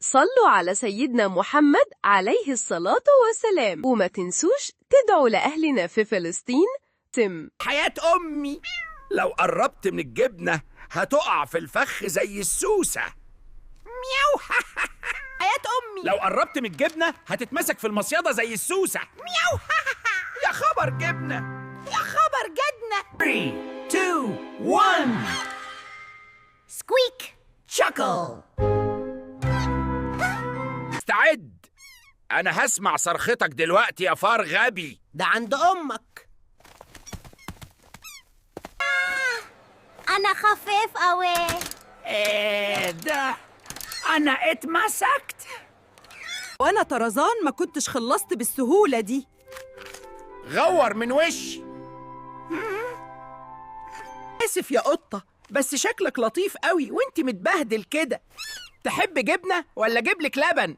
صلوا على سيدنا محمد عليه الصلاة والسلام، وما تنسوش تدعوا لأهلنا في فلسطين. تم. حياة أمي، لو قربت من الجبنة هتقع في الفخ زي السوسة. مياو. حياة أمي، لو قربت من الجبنة هتتمسك في المصيدة زي السوسة. مياو. يا خبر جبنة، يا خبر جدنا. 3 2 1 سكويك. شكل. استعد، أنا هسمع صرختك دلوقتي يا فار غبي. ده عند أمك. أنا خفيف أوي. إيه ده؟ أنا اتمسكت. وأنا طرزان ما كنتش خلصت بالسهولة دي. غور من وشي. آسف يا قطة، بس شكلك لطيف قوي وانت متبهدل كده. تحب جبنة ولا اجيب لك لبن؟